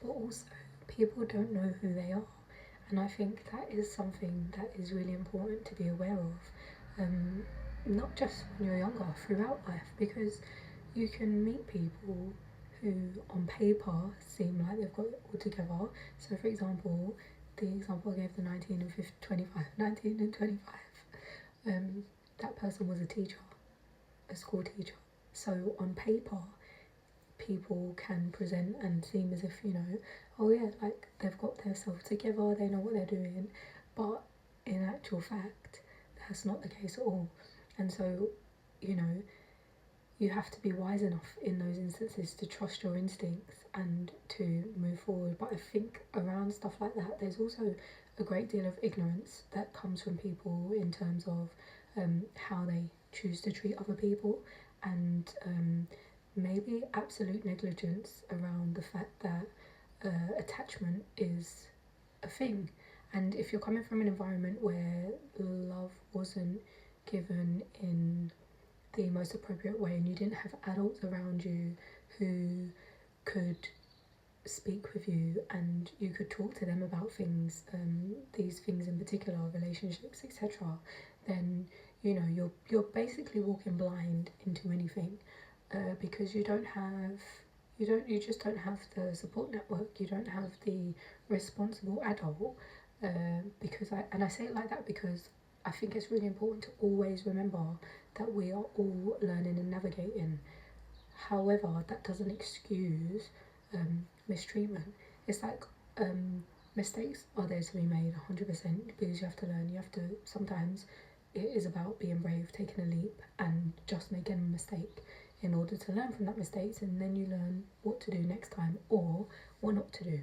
but also people don't know who they are. And I think that is something that is really important to be aware of, not just when you're younger, throughout life, because you can meet people who on paper seem like they've got it all together. So for example, the example I gave, the 19 and 25, 19 and 25, that person was a teacher, a school teacher. So on paper, people can present and seem as if, oh yeah, like they've got themselves together, they know what they're doing, but in actual fact, that's not the case at all. And so, you know, you have to be wise enough in those instances to trust your instincts and to move forward. But I think around stuff like that, there's also a great deal of ignorance that comes from people in terms of how they choose to treat other people, and maybe absolute negligence around the fact that attachment is a thing. And if you're coming from an environment where love wasn't given in the most appropriate way, and you didn't have adults around you who could speak with you and you could talk to them about things, these things in particular, relationships, etc., then you're basically walking blind into anything, because you just don't have the support network. You don't have the responsible adult. Because I say it like that because I think it's really important to always remember that we are all learning and navigating. However, that doesn't excuse mistreatment. It's like, mistakes are there to be made 100%, because you have to learn. You have to, sometimes it is about being brave, taking a leap, and just making a mistake in order to learn from that mistake, and then you learn what to do next time or what not to do.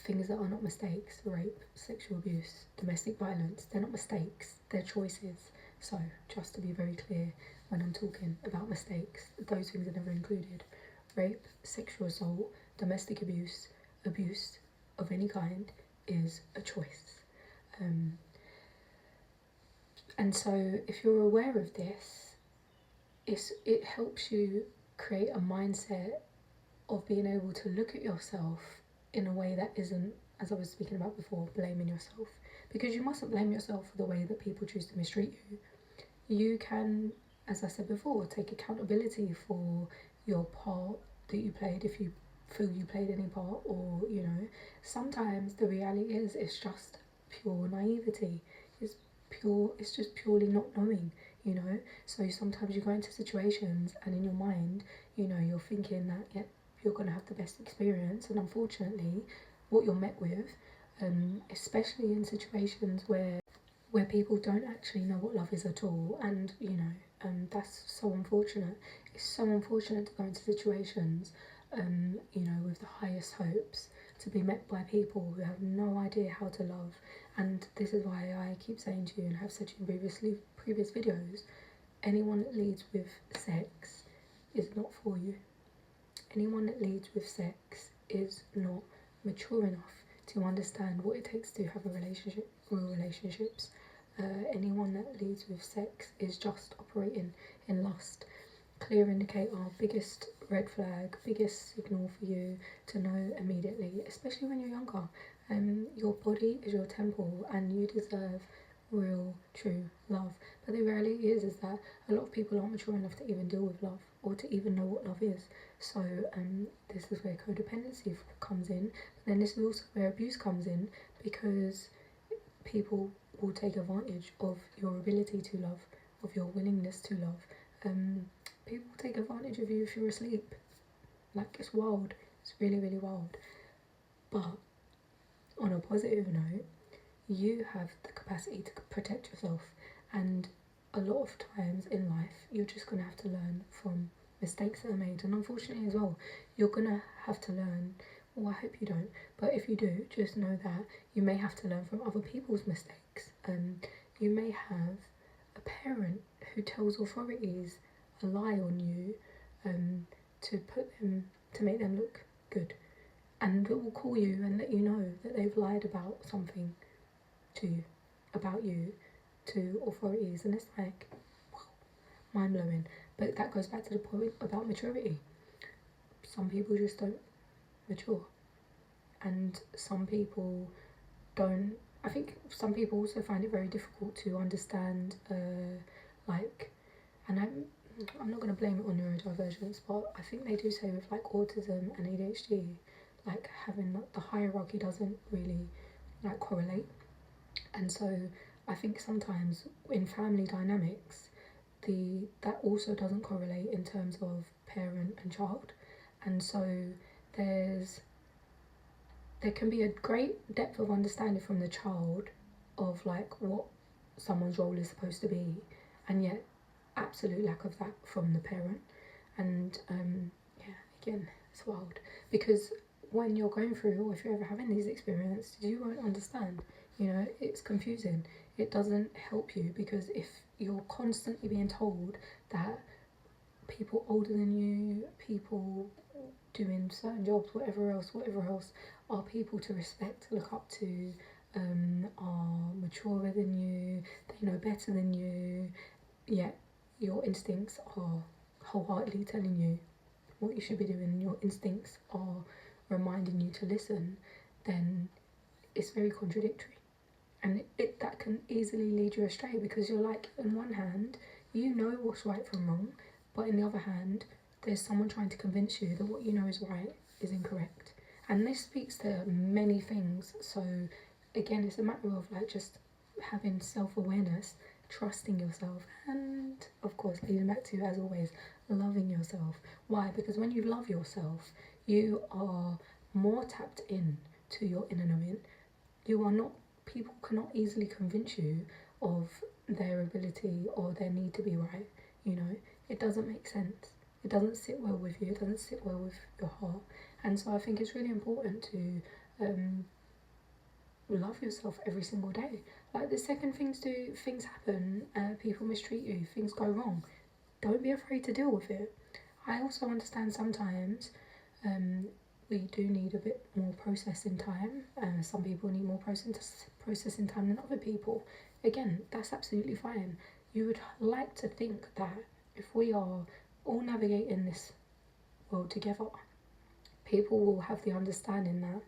Things that are not mistakes, rape, sexual abuse, domestic violence, they're not mistakes, they're choices. So, just to be very clear, when I'm talking about mistakes, those things are never included. Rape, sexual assault, domestic abuse, abuse of any kind is a choice. And so, if you're aware of this, it helps you create a mindset of being able to look at yourself in a way that isn't, as I was speaking about before, blaming yourself. Because you mustn't blame yourself for the way that people choose to mistreat you. You can, as I said before, take accountability for your part that you played, if you feel you played any part, or sometimes the reality is it's just pure naivety. It's just purely not knowing. So sometimes you go into situations and in your mind, you're thinking that, yeah, you're going to have the best experience, and unfortunately what you're met with, especially in situations where people don't actually know what love is at all, and that's so unfortunate. It's so unfortunate to go into situations, with the highest hopes, to be met by people who have no idea how to love. And this is why I keep saying to you, and have said to you in previous videos, anyone that leads with sex is not for you. Anyone that leads with sex is not mature enough to understand what it takes to have a relationship, real relationships. Anyone that leads with sex is just operating in lust. Clear indicator, biggest red flag, biggest signal for you to know immediately, especially when you're younger. Your body is your temple, and you deserve real, true love. But the reality is that a lot of people aren't mature enough to even deal with love, or to even know what love is. So this is where codependency comes in. But then this is also where abuse comes in, because people will take advantage of your ability to love, of your willingness to love. People take advantage of you if you're asleep. Like, it's wild. It's really, really wild. But on a positive note, you have the capacity to protect yourself, and a lot of times in life you're just going to have to learn from mistakes that are made. And unfortunately as well, you're going to have to learn, well, I hope you don't, but if you do, just know that you may have to learn from other people's mistakes. You may have a parent who tells authorities a lie on you, to make them look good, and it will call you and let you know that they've lied about something to you, about you, to authorities. And it's like, wow, mind blowing. But that goes back to the point about maturity. Some people just don't mature. And some people don't, I think some people also find it very difficult to understand, like, and I'm not going to blame it on neurodivergence, but I think they do say with like autism and ADHD, like having the hierarchy doesn't really like correlate. And so I think sometimes in family dynamics, that also doesn't correlate in terms of parent and child. And so there's there can be a great depth of understanding from the child of like what someone's role is supposed to be, and yet absolute lack of that from the parent. And yeah, again, it's wild because when you're going through, or if you're ever having these experiences, you won't understand. You know, it's confusing. It doesn't help you because if you're constantly being told that people older than you, people doing certain jobs, whatever else, are people to respect, to look up to, are maturer than you, they know better than you, yet your instincts are wholeheartedly telling you what you should be doing, your instincts are reminding you to listen, then it's very contradictory. And that can easily lead you astray because you're like, on one hand, you know what's right from wrong, but in the other hand, there's someone trying to convince you that what you know is right is incorrect. And this speaks to many things. So again, it's a matter of like just having self-awareness, trusting yourself, and of course leading back to, as always, loving yourself. Why? Because when you love yourself, you are more tapped in to your inner knowing. You are not, people cannot easily convince you of their ability or their need to be right. You know, it doesn't make sense. It doesn't sit well with you. It doesn't sit well with your heart. And so I think it's really important to love yourself every single day. Like the second things happen, people mistreat you, things go wrong. Don't be afraid to deal with it. I also understand sometimes we do need a bit more processing time. Some people need more processing time than other people. Again, that's absolutely fine. You would like to think that if we are all navigating this world together, people will have the understanding that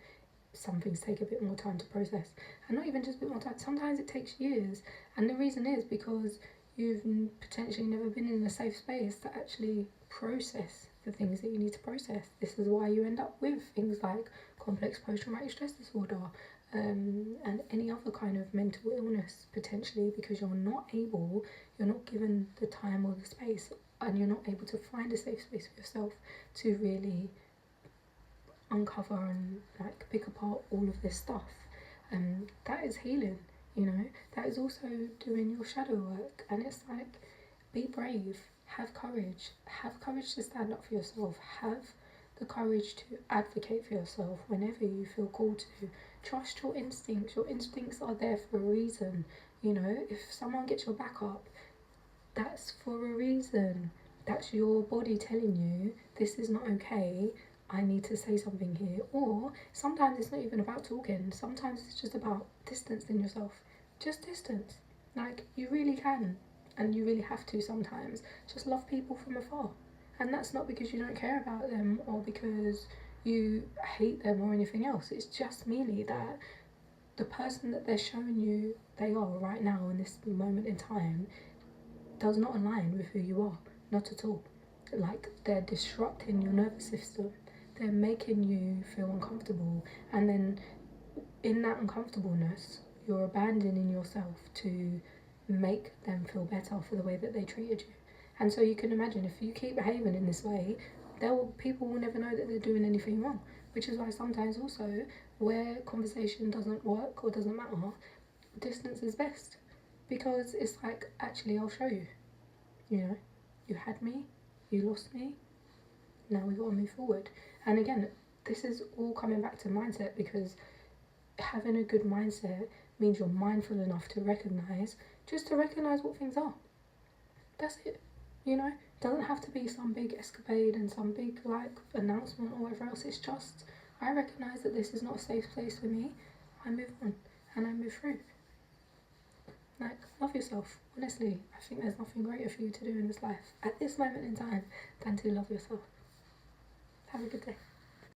some things take a bit more time to process. And not even just a bit more time, sometimes it takes years. And the reason is because you've potentially never been in a safe space to actually process the things that you need to process. This is why you end up with things like complex post-traumatic stress disorder, and any other kind of mental illness potentially, because you're not given the time or the space, and you're not able to find a safe space for yourself to really uncover and like pick apart all of this stuff. That is healing, you know. That is also doing your shadow work, and it's like, be brave, have courage to stand up for yourself, have the courage to advocate for yourself whenever you feel called to. Trust your instincts. Your instincts are there for a reason. You know, if someone gets your back up, that's for a reason. That's your body telling you this is not okay. I need to say something here. Or sometimes it's not even about talking. Sometimes it's just about distancing yourself. Just distance. Like, you really can. And you really have to sometimes. Just love people from afar. And that's not because you don't care about them or because you hate them or anything else. It's just merely that the person that they're showing you they are right now in this moment in time does not align with who you are. Not at all. Like, they're disrupting your nervous system. They're making you feel uncomfortable. And then in that uncomfortableness, you're abandoning yourself to make them feel better for the way that they treated you. And so you can imagine, if you keep behaving in this way, people will never know that they're doing anything wrong. Which is why sometimes also, where conversation doesn't work or doesn't matter, distance is best. Because it's like, actually, I'll show you. You know, you had me, you lost me, now we gotta move forward. And again, this is all coming back to mindset, because having a good mindset means you're mindful enough to recognize what things are. That's it. You know, it doesn't have to be some big escapade and some big like announcement or whatever else. It's just, I recognize that this is not a safe place for me. I move on and I move through. Like, love yourself. Honestly, I think there's nothing greater for you to do in this life at this moment in time than to love yourself. Have a good day.